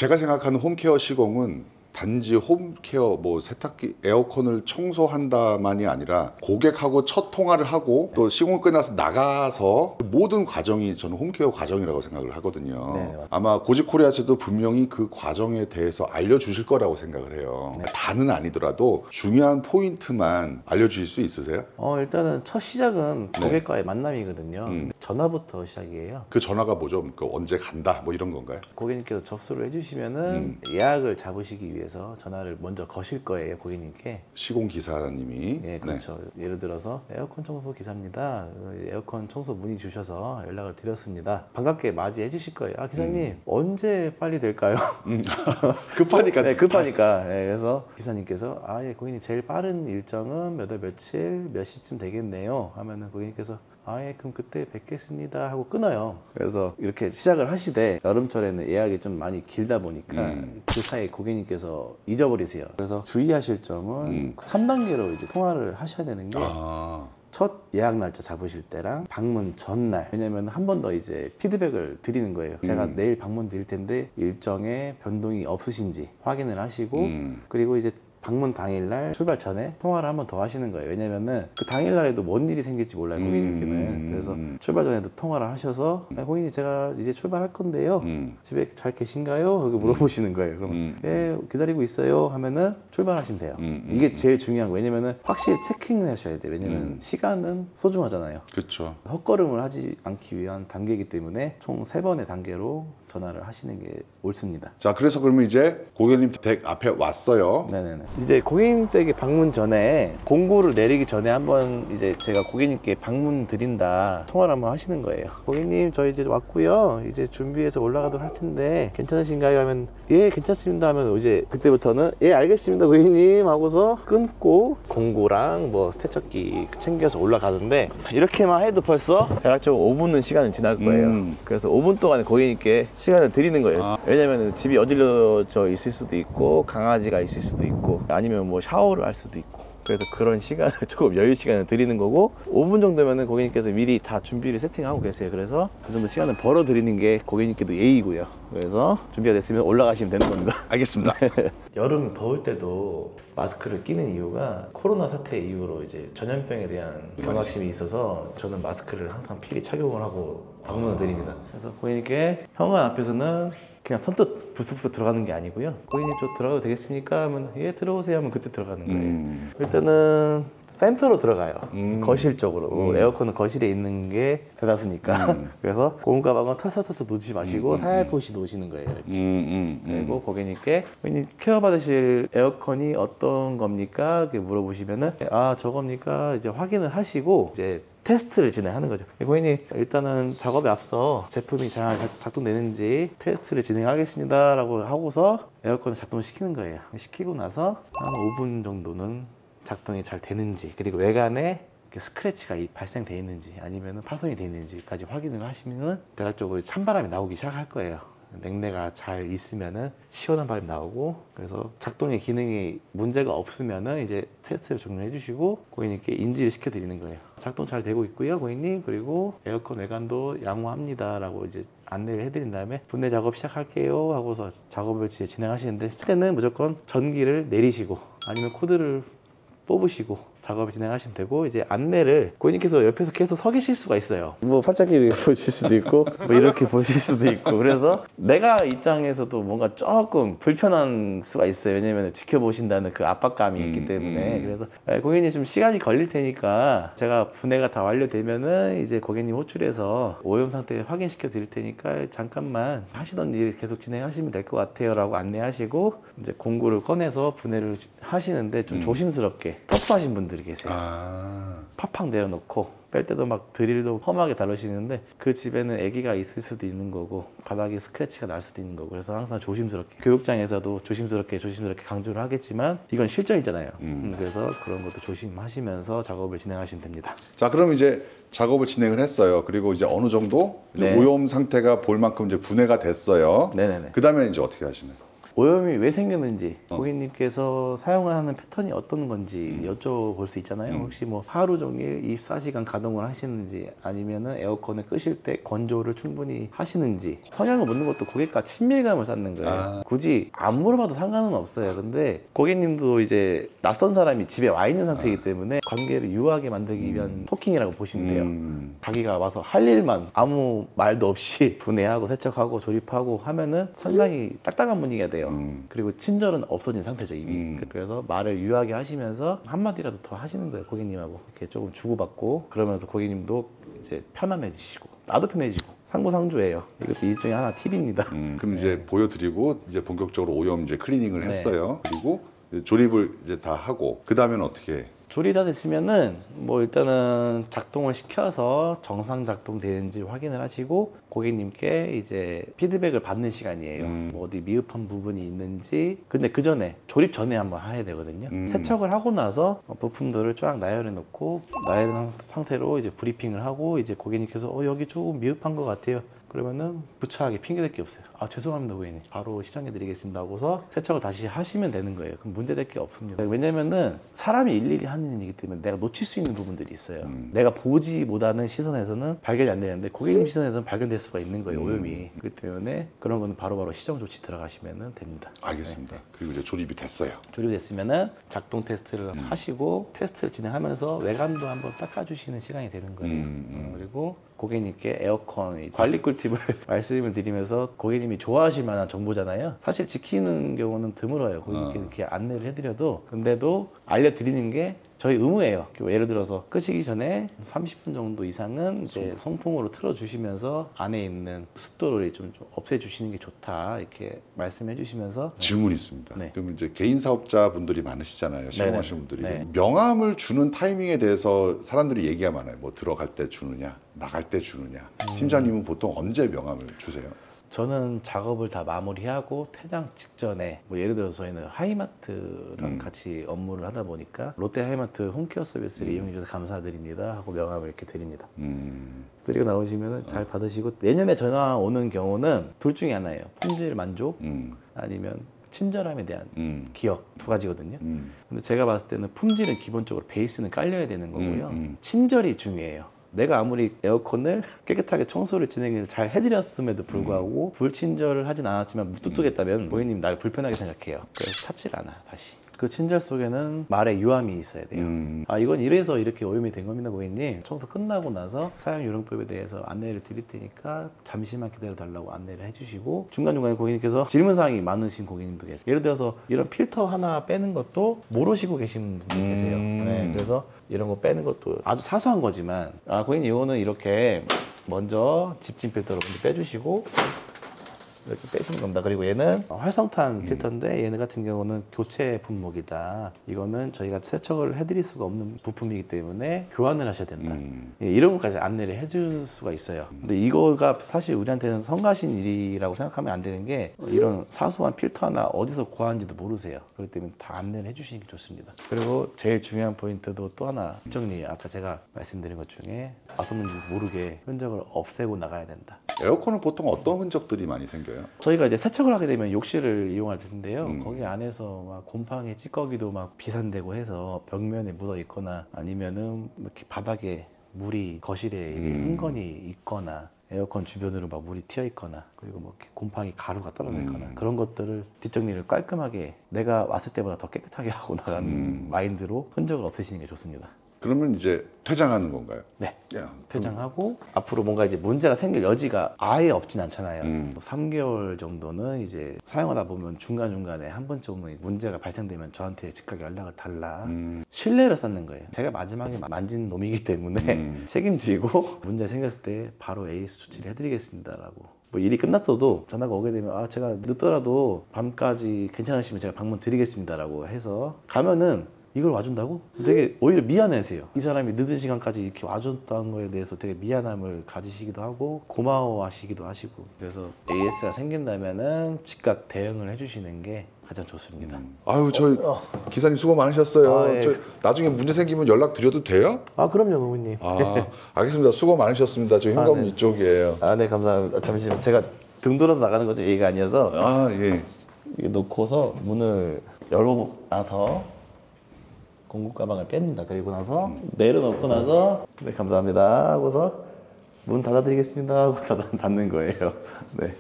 제가 생각하는 홈케어 시공은 단지 홈케어 뭐 세탁기 에어컨을 청소한다만이 아니라 고객하고 첫 통화를 하고 또 시공 끝나서 나가서 모든 과정이 저는 홈케어 과정이라고 생각을 하거든요. 네, 아마 고지코리아에서도 분명히 그 과정에 대해서 알려주실 거라고 생각을 해요. 다는 아니더라도 중요한 포인트만 알려주실 수 있으세요? 일단은 첫 시작은 고객과의 만남이거든요. 전화부터 시작이에요. 그 전화가 뭐죠? 그 언제 간다 뭐 이런 건가요? 고객님께서 접수를 해주시면은 예약을 잡으시기 위해서 전화를 먼저 거실 거예요, 고객님께. 시공 기사님이. 예, 그렇죠. 예를 들어서 에어컨 청소 기사입니다. 에어컨 청소 문의 주셔서 연락을 드렸습니다. 반갑게 맞이해 주실 거예요. 아, 기사님 언제 빨리 될까요? 급하니까. 네, 급하니까. 네, 그래서 기사님께서 아, 예, 고객님 제일 빠른 일정은 몇 월 며칠 몇 시쯤 되겠네요. 하면은 고객님께서 아, 예, 그럼 그때 뵙겠습니다 하고 끊어요. 그래서 이렇게 시작을 하시되 여름철에는 예약이 좀 많이 길다 보니까 그 사이에 고객님께서 잊어버리세요. 그래서 주의하실 점은 3단계로 이제 통화를 하셔야 되는 게 첫 예약 날짜 잡으실 때랑 방문 전날. 왜냐면 한 번 더 이제 피드백을 드리는 거예요. 제가 내일 방문 드릴 텐데 일정에 변동이 없으신지 확인을 하시고 그리고 이제 방문 당일날 출발 전에 통화를 한 번 더 하시는 거예요. 왜냐면은 그 당일날에도 뭔 일이 생길지 몰라요, 고객님께는. 그래서 출발 전에도 통화를 하셔서 고객님 제가 이제 출발할 건데요, 집에 잘 계신가요? 하고 물어보시는 거예요. 그러면 예, 기다리고 있어요 하면은 출발하시면 돼요. 이게 제일 중요한 거예요. 왜냐면은 확실히 체킹을 하셔야 돼요. 왜냐면 시간은 소중하잖아요. 그렇죠. 헛걸음을 하지 않기 위한 단계이기 때문에 총 3번의 단계로 전화를 하시는 게 옳습니다. 자, 그래서 그러면 이제 고객님 댁 앞에 왔어요. 네네네. 이제 고객님 댁에 방문 전에 공고를 내리기 전에 한번 이제 제가 고객님께 방문 드린다 통화를 한번 하시는 거예요. 고객님 저 이제 왔고요. 이제 준비해서 올라가도록 할 텐데 괜찮으신가요? 하면 예 괜찮습니다 하면 이제 그때부터는 예 알겠습니다 고객님 하고서 끊고 공고랑 뭐 세척기 챙겨서 올라가는데 이렇게만 해도 벌써 대략적으로 5분은 시간은 지날 거예요. 그래서 5분 동안 고객님께 시간을 드리는 거예요. 왜냐면 집이 어질러져 있을 수도 있고 강아지가 있을 수도 있고 아니면 뭐 샤워를 할 수도 있고 그래서 그런 시간을 조금 여유 시간을 드리는 거고 5분 정도면은 고객님께서 미리 다 준비를 세팅하고 계세요. 그래서 그 정도 시간을 벌어 드리는 게 고객님께도 예의고요. 그래서 준비가 됐으면 올라가시면 되는 겁니다. 알겠습니다. 여름 더울 때도 마스크를 끼는 이유가 코로나 사태 이후로 이제 전염병에 대한 경각심이 있어서 저는 마스크를 항상 필히 착용을 하고 방문을 드립니다. 그래서 고객님께 현관 앞에서는 그냥 선뜻 불쑥불쑥 들어가는 게 아니고요. 고객님 저 들어가도 되겠습니까? 하면 예 들어오세요 하면 그때 들어가는 거예요. 일단은 센터로 들어가요. 거실 쪽으로. 에어컨은 거실에 있는 게 대다수니까. 그래서 고무 가방은 털털털 놓지 마시고 살포시 놓으시는 거예요. 이렇게. 그리고 고객님께 고객님 케어 받으실 에어컨이 어떤 겁니까? 이렇게 물어보시면은 아 저겁니까? 이제 확인을 하시고 이제 테스트를 진행하는 거죠. 고객님 일단은 작업에 앞서 제품이 잘 작동되는지 테스트를 진행하겠습니다 라고 하고서 에어컨을 작동을 시키는 거예요. 시키고 나서 한 5분 정도는 작동이 잘 되는지 그리고 외관에 스크래치가 발생되어 있는지 아니면 파손이 되어 있는지까지 확인을 하시면 대략적으로 찬바람이 나오기 시작할 거예요. 냉내가 잘 있으면은 시원한 바람이 나오고 그래서 작동의 기능이 문제가 없으면은 이제 테스트를 종료해 주시고 고객님께 인지를 시켜 드리는 거예요. 작동 잘 되고 있고요 고객님. 그리고 에어컨 외관도 양호합니다 라고 이제 안내를 해드린 다음에 분해 작업 시작할게요 하고서 작업을 진행하시는데 그때는 무조건 전기를 내리시고 아니면 코드를 뽑으시고 작업을 진행하시면 되고 이제 안내를 고객님께서 옆에서 계속 서 계실 수가 있어요. 뭐 팔짱끼 보실 수도 있고 뭐 이렇게 보실 수도 있고 그래서 내가 입장에서도 뭔가 조금 불편한 수가 있어요. 왜냐면 지켜보신다는 그 압박감이 있기 때문에 그래서 고객님 좀 시간이 걸릴 테니까 제가 분해가 다 완료되면은 이제 고객님 호출해서 오염 상태 확인시켜 드릴 테니까 잠깐만 하시던 일 계속 진행하시면 될 것 같아요 라고 안내하시고 이제 공구를 꺼내서 분해를 하시는데 좀 조심스럽게 터프하신 분들이 계세요. 팍팍 내려놓고 뺄 때도 막 드릴도 험하게 다루시는데 그 집에는 아기가 있을 수도 있는 거고 바닥에 스크래치가 날 수도 있는 거고 그래서 항상 조심스럽게 교육장에서도 조심스럽게 강조를 하겠지만 이건 실전이잖아요. 그래서 그런 것도 조심하시면서 작업을 진행하시면 됩니다. 자, 그럼 이제 작업을 진행을 했어요. 그리고 이제 어느 정도 이제 오염 상태가 볼 만큼 이제 분해가 됐어요. 네네네. 그 다음에 이제 어떻게 하시나요? 오염이 왜 생겼는지 고객님께서 사용하는 패턴이 어떤 건지 여쭤볼 수 있잖아요. 혹시 뭐 하루 종일 24시간 가동을 하시는지 아니면은 에어컨을 끄실 때 건조를 충분히 하시는지 성향을 묻는 것도 고객과 친밀감을 쌓는 거예요. 굳이 안 물어봐도 상관은 없어요. 근데 고객님도 이제 낯선 사람이 집에 와 있는 상태이기 때문에 관계를 유하게 만들기 위한 토킹이라고 보시면 돼요. 자기가 와서 할 일만 아무 말도 없이 분해하고 세척하고 조립하고 하면은 상당히 딱딱한 분위기가 돼요. 그리고 친절은 없어진 상태죠 이미. 그래서 말을 유하게 하시면서 한마디라도 더 하시는 거예요. 고객님하고 이렇게 조금 주고받고 그러면서 고객님도 이제 편안해지시고 나도 편해지고 상부상조예요. 이것도 일종의 하나 팁입니다. 그럼 이제 보여드리고 이제 본격적으로 오염 이제 클리닝을 했어요. 그리고 이제 조립을 이제 다 하고 그 다음에는 어떻게 해? 조립이 다 됐으면은 뭐 일단은 작동을 시켜서 정상 작동되는지 확인을 하시고 고객님께 이제 피드백을 받는 시간이에요. 뭐 어디 미흡한 부분이 있는지. 근데 그 전에 조립 전에 한번 해야 되거든요. 세척을 하고 나서 부품들을 쫙 나열해 놓고 나열한 상태로 이제 브리핑을 하고 이제 고객님께서 여기 조금 미흡한 것 같아요. 그러면은 부차하게 핑계댈 게 없어요. 아 죄송합니다 고객님, 바로 시정해 드리겠습니다 하고서 세척을 다시 하시면 되는 거예요. 그럼 문제될 게 없습니다. 왜냐면은 사람이 일일이 하는 일이기 때문에 내가 놓칠 수 있는 부분들이 있어요. 내가 보지 못하는 시선에서는 발견이 안 되는데 고객님 시선에서는 발견될 수가 있는 거예요. 오염이. 그렇기 때문에 그런 거는 바로바로 시정 조치 들어가시면 됩니다. 알겠습니다. 그리고 이제 조립이 됐어요. 조립됐으면은 작동 테스트를 하시고 테스트를 진행하면서 외관도 한번 닦아주시는 시간이 되는 거예요. 그리고 고객님께 에어컨 관리 꿀팁을 말씀을 드리면서 고객님이 좋아하실 만한 정보잖아요. 사실 지키는 경우는 드물어요. 고객님께 이렇게 안내를 해드려도. 근데도 알려드리는 게 저희 의무예요. 예를 들어서 끄시기 전에 30분 정도 이상은 이제 송풍으로 틀어주시면서 안에 있는 습도를 좀 없애주시는 게 좋다 이렇게 말씀해 주시면서. 질문이 있습니다. 네. 그럼 이제 개인 사업자분들이 많으시잖아요. 시공하시는 분들이. 네. 명함을 주는 타이밍에 대해서 사람들이 얘기가 많아요. 뭐 들어갈 때 주느냐, 나갈 때 주느냐. 팀장님은 보통 언제 명함을 주세요? 저는 작업을 다 마무리하고 퇴장 직전에 뭐 예를 들어서 저희는 하이마트랑 같이 업무를 하다 보니까 롯데 하이마트 홈케어 서비스를 이용해 주셔서 감사드립니다 하고 명함을 이렇게 드립니다. 드리고 나오시면 잘 받으시고 내년에 전화 오는 경우는 둘 중에 하나예요. 품질 만족 아니면 친절함에 대한 기억 두 가지거든요. 근데 제가 봤을 때는 품질은 기본적으로 베이스는 깔려야 되는 거고요. 친절이 중요해요. 내가 아무리 에어컨을 깨끗하게 청소를 진행을 잘 해드렸음에도 불구하고 불친절을 하진 않았지만 무뚝뚝했다면 고객님 날 불편하게 생각해요. 그래서 찾질 않아 다시. 그 친절 속에는 말의 유함이 있어야 돼요. 아 이건 이래서 이렇게 오염이 된 겁니다 고객님. 청소 끝나고 나서 사용 요령법에 대해서 안내를 드릴 테니까 잠시만 기다려 달라고 안내를 해주시고 중간중간에 고객님께서 질문사항이 많으신 고객님도 계세요. 예를 들어서 이런 필터 하나 빼는 것도 모르시고 계신 분들 계세요. 네, 그래서 이런 거 빼는 것도 아주 사소한 거지만 아 고객님 이거는 이렇게 먼저 집진 필터로 먼저 빼주시고 이렇게 빼시는 겁니다. 그리고 얘는 활성탄 필터인데 얘네 같은 경우는 교체 품목이다. 이거는 저희가 세척을 해드릴 수가 없는 부품이기 때문에 교환을 하셔야 된다. 이런 것까지 안내를 해줄 수가 있어요. 근데 이거가 사실 우리한테는 성가신 일이라고 생각하면 안 되는 게 이런 사소한 필터 하나 어디서 구하는지도 모르세요. 그렇기 때문에 다 안내를 해주시는 게 좋습니다. 그리고 제일 중요한 포인트도 또 하나 정리. 아까 제가 말씀드린 것 중에 왔었는지 모르게 흔적을 없애고 나가야 된다. 에어컨은 보통 어떤 흔적들이 많이 생겨요? 저희가 이제 세척을 하게 되면 욕실을 이용할 텐데요. 거기 안에서 막 곰팡이 찌꺼기도 막 비산되고 해서 벽면에 묻어 있거나 아니면은 이렇게 바닥에 물이 거실에 이게 흥건히 있거나 에어컨 주변으로 막 물이 튀어 있거나 그리고 뭐 이렇게 곰팡이 가루가 떨어져 있거나 그런 것들을 뒷정리를 깔끔하게 내가 왔을 때보다 더 깨끗하게 하고 나가는 마인드로 흔적을 없애시는 게 좋습니다. 그러면 이제 퇴장하는 건가요? 네. 퇴장하고 앞으로 뭔가 이제 문제가 생길 여지가 아예 없진 않잖아요. 3개월 정도는 이제 사용하다 보면 중간중간에 한 번쯤은 문제가 발생되면 저한테 즉각 연락을 달라. 신뢰를 쌓는 거예요. 제가 마지막에 만진 놈이기 때문에 책임지고 문제 생겼을 때 바로 에이스 조치를 해드리겠습니다라고. 뭐 일이 끝났어도 전화가 오게 되면 아 제가 늦더라도 밤까지 괜찮으시면 제가 방문 드리겠습니다라고 해서 가면은 이걸 와준다고? 되게 오히려 미안해하세요. 이 사람이 늦은 시간까지 이렇게 와줬다는 거에 대해서 되게 미안함을 가지시기도 하고 고마워하시기도 하시고 그래서 AS가 생긴다면은 즉각 대응을 해주시는 게 가장 좋습니다. 아유 저희 기사님 수고 많으셨어요. 아, 예. 저 나중에 문제 생기면 연락 드려도 돼요? 아 그럼요 고객님. 아 알겠습니다. 수고 많으셨습니다. 저 현관 네. 이쪽이에요. 아 네 감사합니다. 잠시만 제가 등 돌아서 나가는 것도 얘기가 아니어서 아 예. 이게 넣고서 문을 열고 나서 공구 가방을 뺍니다. 그리고 나서 내려놓고 나서 네 감사합니다 하고서 문 닫아드리겠습니다 하고 닫는 거예요. 네.